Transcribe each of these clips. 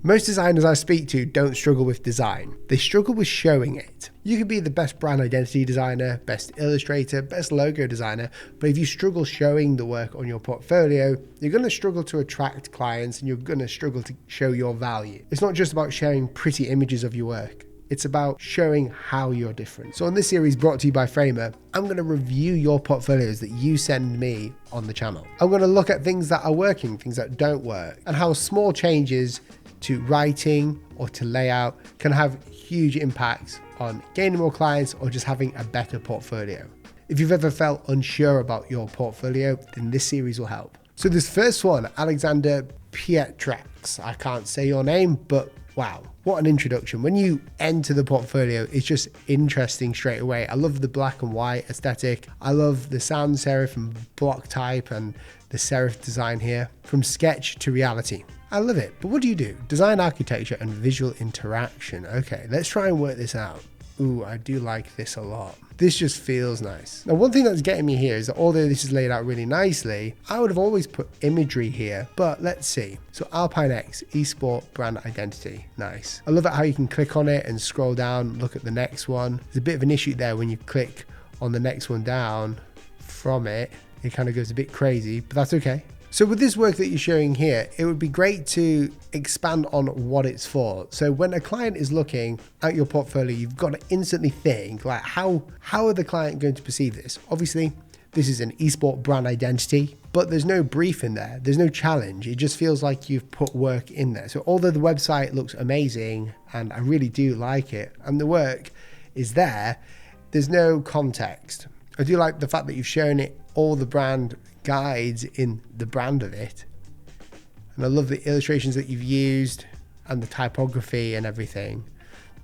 Most designers I speak to don't struggle with design. They struggle with showing it. You could be the best brand identity designer, best illustrator, best logo designer, but if you struggle showing the work on your portfolio, you're going to struggle to attract clients and you're going to struggle to show your value. It's not just about sharing pretty images of your work. It's about showing how you're different. So on this series brought to you by Framer, I'm going to review your portfolios that you send me on the channel. I'm going to look at things that are working, things that don't work, and how small changes to writing or to layout can have huge impacts on gaining more clients or just having a better portfolio. If you've ever felt unsure about your portfolio, then this series will help. So this first one, Aleksander Pietrax, I can't say your name, but wow, what an introduction. When you enter the portfolio, it's just interesting straight away. I love the black and white aesthetic. I love the sans serif and block type and the serif design here. From sketch to reality. I love it. But what do you do? Design architecture and visual interaction. Okay, let's try and work this out. Ooh, I do like this a lot. This just feels nice. Now, one thing that's getting me here is that although this is laid out really nicely, I would have always put imagery here, but let's see. So Alpine X, Esport Brand Identity. Nice. I love it how you can click on it and scroll down, look at the next one. There's a bit of an issue there when you click on the next one down from it. It kind of goes a bit crazy, but that's okay. So with this work that you're showing here, it would be great to expand on what it's for. So when a client is looking at your portfolio, you've got to instantly think like, how are the client going to perceive this? Obviously, this is an esport brand identity, but there's no brief in there. There's no challenge. It just feels like you've put work in there. So although the website looks amazing and I really do like it and the work is there, there's no context. I do like the fact that you've shown it all the brand guides in the brand of it. And I love the illustrations that you've used and the typography and everything.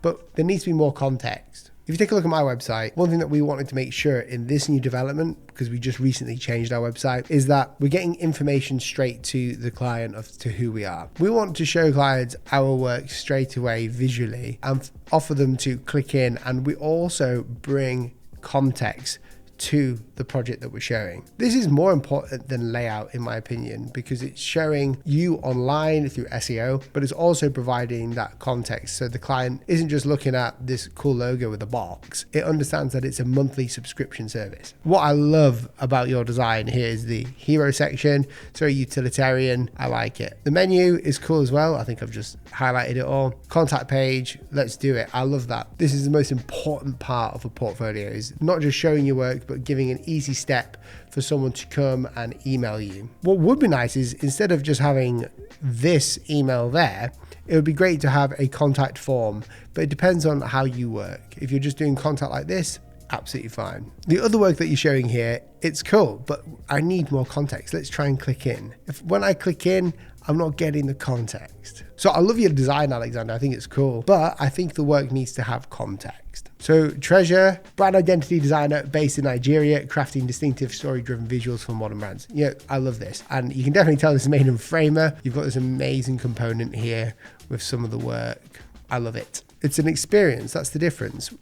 But there needs to be more context. If you take a look at my website, one thing that we wanted to make sure in this new development, because we just recently changed our website, is that we're getting information straight to the client of to who we are. We want to show clients our work straight away visually and offer them to click in, and we also bring context to the project that we're showing. This is more important than layout in my opinion, because it's showing you online through SEO, but it's also providing that context. So the client isn't just looking at this cool logo with a box. It understands that it's a monthly subscription service. What I love about your design here is the hero section. It's very utilitarian. I like it. The menu is cool as well. I think I've just highlighted it all. Contact page. Let's do it. I love that. This is the most important part of a portfolio, is not just showing your work, but giving an easy step for someone to come and email you. What would be nice is instead of just having this email there, it would be great to have a contact form, but it depends on how you work. If you're just doing contact like this, absolutely fine. The other work that you're showing here, it's cool, but I need more context. Let's try and click in. When I click in, I'm not getting the context. So I love your design, Aleksander. I think it's cool, but I think the work needs to have context. So Treasure, brand identity designer based in Nigeria, crafting distinctive story-driven visuals for modern brands. Yeah, I love this. And you can definitely tell this is made in Framer. You've got this amazing component here with some of the work. I love it. It's an experience, that's the difference.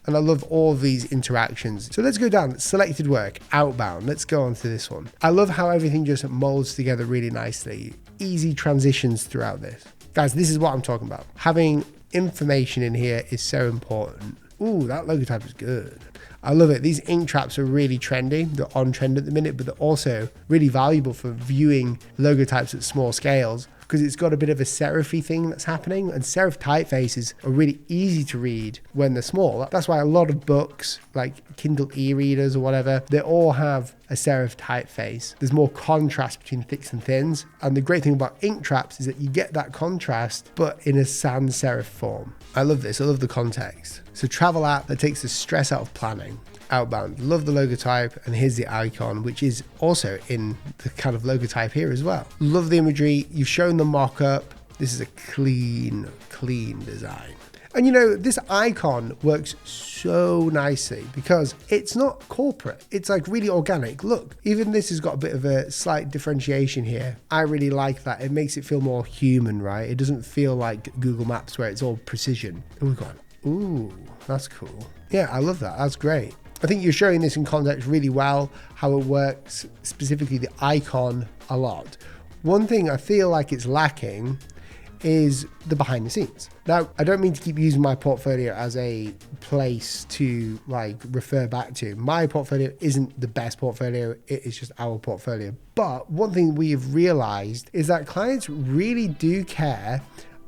And I love all of these interactions. So let's go down, selected work, outbound. Let's go on to this one. I love how everything just molds together really nicely. Easy transitions throughout this. Guys, this is what I'm talking about. Having information in here is so important. Ooh, that logo type is good. I love it. These ink traps are really trendy. They're on trend at the minute, but they're also really valuable for viewing logo types at small scales, because it's got a bit of a serify thing that's happening, and serif typefaces are really easy to read when they're small. That's why a lot of books, like Kindle e-readers or whatever, they all have a serif typeface. There's more contrast between thicks and thins, and the great thing about ink traps is that you get that contrast, but in a sans serif form. I love this. I love the context. So travel app that takes the stress out of planning. Outbound. Love the logo type, and here's the icon, which is also in the kind of logo type here as well. Love the imagery. You've shown the mock-up. This is a clean design. And you know, this icon works so nicely because it's not corporate. It's like really organic. Look, even this has got a bit of a slight differentiation here. I really like that. It makes it feel more human, right? It doesn't feel like Google Maps where it's all precision. Oh, we've got, ooh, that's cool. Yeah, I love that. That's great. I think you're showing this in context really well, how it works, specifically the icon, a lot. One thing I feel like it's lacking is the behind the scenes. Now, I don't mean to keep using my portfolio as a place to like refer back to. My portfolio isn't the best portfolio, it is just our portfolio. But one thing we've realized is that clients really do care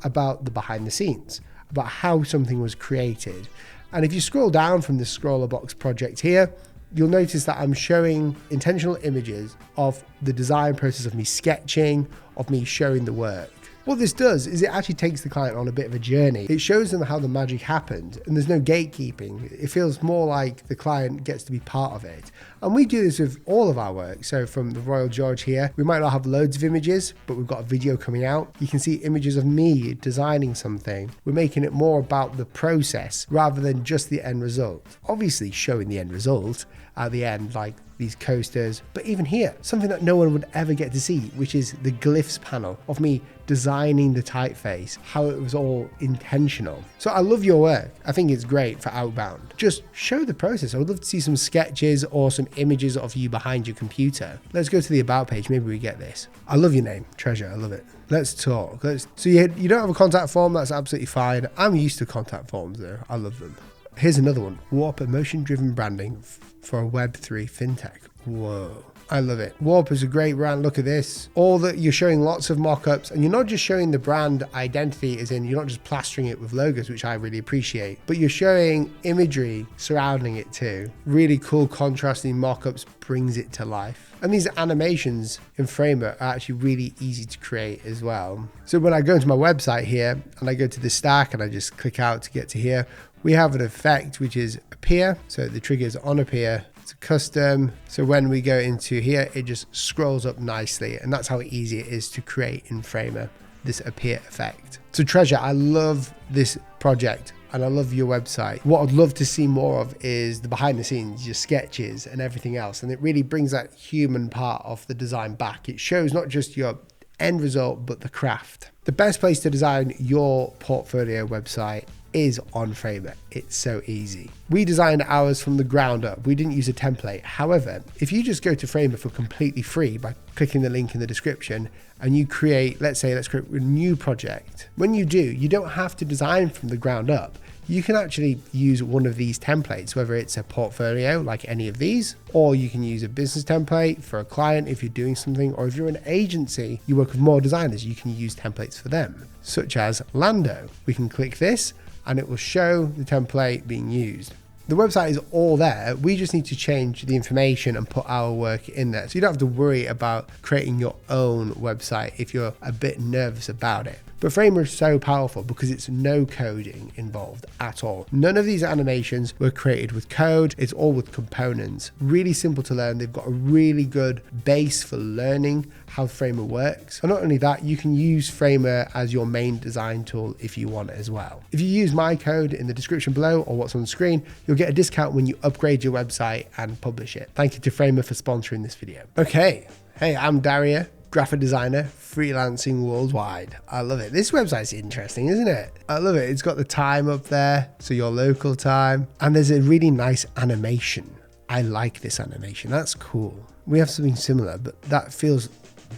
about the behind the scenes, about how something was created. And if you scroll down from the scroller box project here, you'll notice that I'm showing intentional images of the design process of me sketching, of me showing the work. What this does is it actually takes the client on a bit of a journey. It shows them how the magic happened, and there's no gatekeeping. It feels more like the client gets to be part of it. And we do this with all of our work. So from the Royal George here, we might not have loads of images, but we've got a video coming out. You can see images of me designing something. We're making it more about the process rather than just the end result. Obviously showing the end result at the end, like these coasters, but even here, something that no one would ever get to see, which is the glyphs panel of me designing the typeface, how it was all intentional. So I love your work. I think it's great for outbound. Just show the process. I would love to see some sketches or some images of you behind your computer. Let's go to the about page. Maybe we get this. I love your name, Treasure. I love it. Let's talk. So you don't have a contact form. That's absolutely fine. I'm used to contact forms though. I love them. Here's another one. Warp emotion-driven branding for a Web3 fintech. Whoa. I love it. Warp is a great brand. Look at this. All that you're showing lots of mock-ups, and you're not just showing the brand identity, as in you're not just plastering it with logos, which I really appreciate, but you're showing imagery surrounding it too. Really cool contrasting mock-ups brings it to life. And these animations in Framer are actually really easy to create as well. So when I go into my website here and I go to the stack and I just click out to get to here, we have an effect which is appear. So the trigger is on appear. It's a custom. So when we go into here, it just scrolls up nicely. And that's how easy it is to create in Framer, this appear effect. So Treasure, I love this project and I love your website. What I'd love to see more of is the behind the scenes, your sketches and everything else. And it really brings that human part of the design back. It shows not just your end result, but the craft. The best place to design your portfolio website is on Framer. It's so easy. We designed ours from the ground up. We didn't use a template. However, if you just go to Framer for completely free by clicking the link in the description and you create, let's create a new project. When you do, you don't have to design from the ground up. You can actually use one of these templates, whether it's a portfolio like any of these, or you can use a business template for a client if you're doing something, or if you're an agency, you work with more designers, you can use templates for them, such as Lando. We can click this and it will show the template being used. The website is all there. We just need to change the information and put our work in there. So you don't have to worry about creating your own website if you're a bit nervous about it. But Framer is so powerful because it's no coding involved at all. None of these animations were created with code. It's all with components. Really simple to learn. They've got a really good base for learning how Framer works. And not only that, you can use Framer as your main design tool if you want as well. If you use my code in the description below or what's on the screen, you'll get a discount when you upgrade your website and publish it. Thank you to Framer for sponsoring this video. Okay. Hey, I'm Daria, graphic designer, freelancing worldwide. I love it. This website's interesting, isn't it? I love it. It's got the time up there, so your local time, and there's a really nice animation. I like this animation. That's cool. We have something similar, but that feels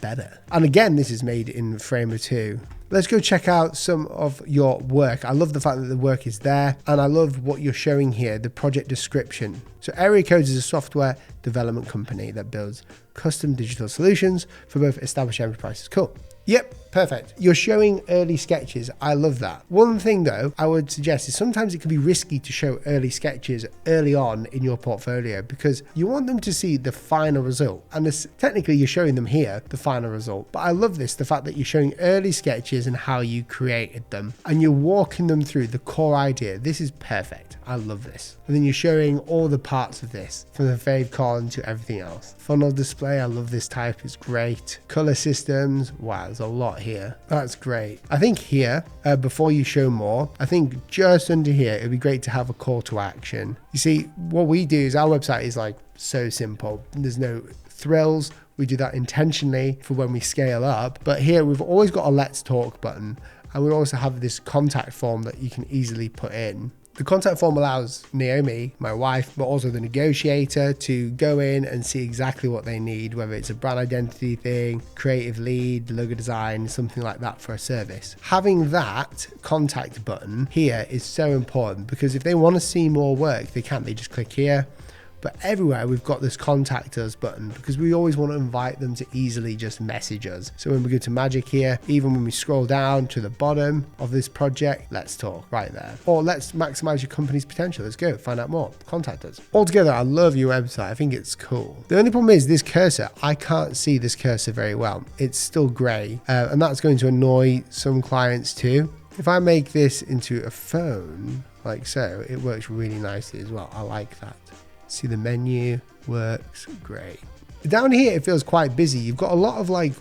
better. And again, this is made in Framer too. Let's go check out some of your work. I love the fact that the work is there, and I love what you're showing here, the project description. So Area Codes is a software development company that builds custom digital solutions for both established enterprises. Cool. Yep, perfect. You're showing early sketches. I love that. One thing though, I would suggest is sometimes it can be risky to show early sketches early on in your portfolio because you want them to see the final result. And this, technically you're showing them here, the final result. But I love this, the fact that you're showing early sketches and how you created them. And you're walking them through the core idea. This is perfect. I love this. And then you're showing all the parts of this, from the favicon to everything else. Funnel display, I love this type, it's great. Color systems, wow, there's a lot here. That's great. I think here, before you show more, I think just under here, it'd be great to have a call to action. You see, what we do is our website is like so simple. There's no thrills. We do that intentionally for when we scale up. But here we've always got a let's talk button. And we also have this contact form that you can easily put in. The contact form allows Naomi, my wife, but also the negotiator to go in and see exactly what they need, whether it's a brand identity thing, creative lead, logo design, something like that for a service. Having that contact button here is so important because if they want to see more work, they just click here. But everywhere we've got this contact us button because we always want to invite them to easily just message us. So when we go to magic here, even when we scroll down to the bottom of this project, let's talk right there. Or let's maximize your company's potential. Let's go find out more. Contact us. Altogether, I love your website. I think it's cool. The only problem is this cursor. I can't see this cursor very well. It's still gray and that's going to annoy some clients too. If I make this into a phone like so, it works really nicely as well. I like that. See the menu works great. Down here it feels quite busy. You've got a lot of like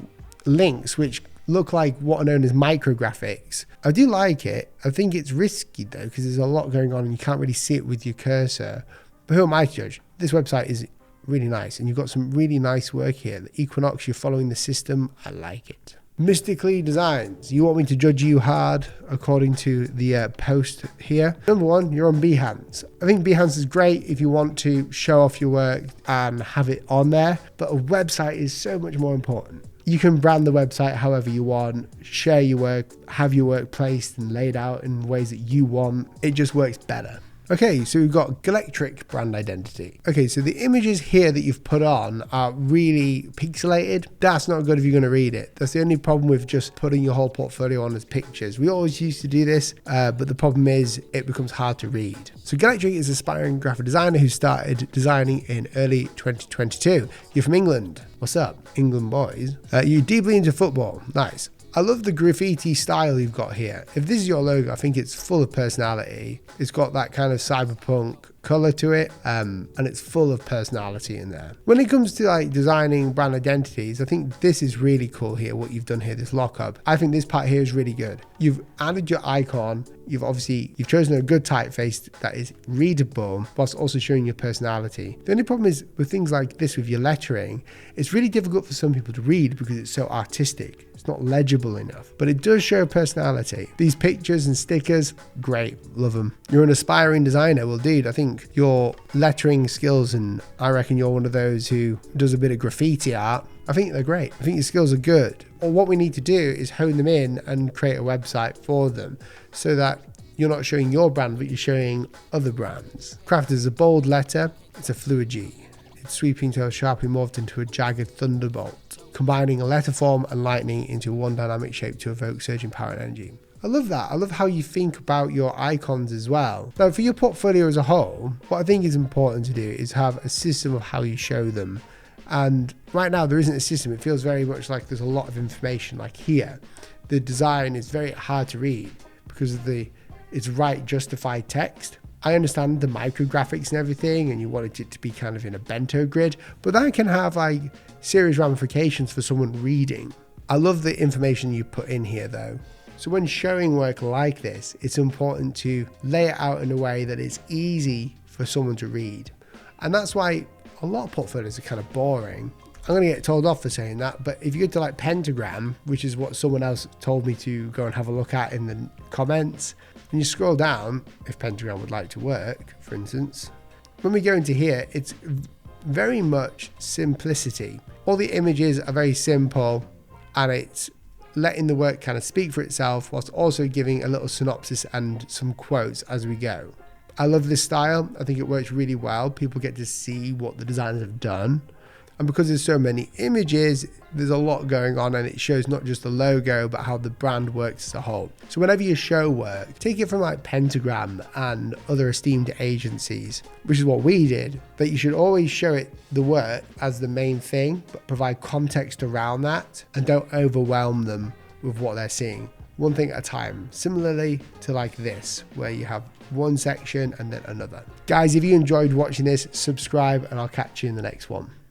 links which look like what are known as micrographics. I do like it. I think it's risky though because there's a lot going on and you can't really see it with your cursor. But who am I to judge? This website is really nice and you've got some really nice work here. The Equinox, you're following the system. I like it. Mystically Designs. You want me to judge you hard according to the post here. Number one, you're on Behance. I think Behance is great if you want to show off your work and have it on there, but a website is so much more important. You can brand the website however you want, share your work, have your work placed and laid out in ways that you want. It just works better. Okay, so we've got Electric brand identity. Okay, so the images here that you've put on are really pixelated. That's not good if you're going to read it. That's the only problem with just putting your whole portfolio on as pictures. We always used to do this, but the problem is it becomes hard to read. So Electric is an aspiring graphic designer who started designing in early 2022. You're from England. What's up, England boys? You're deeply into football. Nice. I love the graffiti style you've got here. If this is your logo, I think it's full of personality. It's got that kind of cyberpunk color to it, and it's full of personality in there. When it comes to like designing brand identities, I think this is really cool here, what you've done here, this lockup. I think this part here is really good. You've added your icon. You've chosen a good typeface that is readable whilst also showing your personality. The only problem is with things like this with your lettering, it's really difficult for some people to read because it's so artistic. It's not legible enough, but it does show personality. These pictures and stickers, great, love them. You're an aspiring designer. Well, dude, I think your lettering skills, and I reckon you're one of those who does a bit of graffiti art. I think they're great. I think your skills are good. Or what we need to do is hone them in and create a website for them so that you're not showing your brand, but you're showing other brands. Crafted is a bold letter. It's a fluid G. Its sweeping tail sharply morphed into a jagged thunderbolt, combining a letter form and lightning into one dynamic shape to evoke surging power and energy. I love that. I love how you think about your icons as well. Now, for your portfolio as a whole, what I think is important to do is have a system of how you show them. And right now there isn't a system. It feels very much like there's a lot of information. Like here, the design is very hard to read because of it's right justified text. I understand the micrographics and everything, and you wanted it to be kind of in a bento grid, but that can have like serious ramifications for someone reading. I love the information you put in here though. So when showing work like this, it's important to lay it out in a way that it's easy for someone to read. And that's why a lot of portfolios are kind of boring. I'm going to get told off for saying that, but if you go to like Pentagram, which is what someone else told me to go and have a look at in the comments, and you scroll down, if Pentagram would like to work, for instance, when we go into here, it's very much simplicity. All the images are very simple, and it's letting the work kind of speak for itself whilst also giving a little synopsis and some quotes as we go. I love this style. I think it works really well. People get to see what the designers have done. And because there's so many images, there's a lot going on, and it shows not just the logo, but how the brand works as a whole. So whenever you show work, take it from like Pentagram and other esteemed agencies, which is what we did, that you should always show it the work as the main thing, but provide context around that and don't overwhelm them with what they're seeing. One thing at a time, similarly to like this, where you have one section and then another. Guys, if you enjoyed watching this, subscribe and I'll catch you in the next one.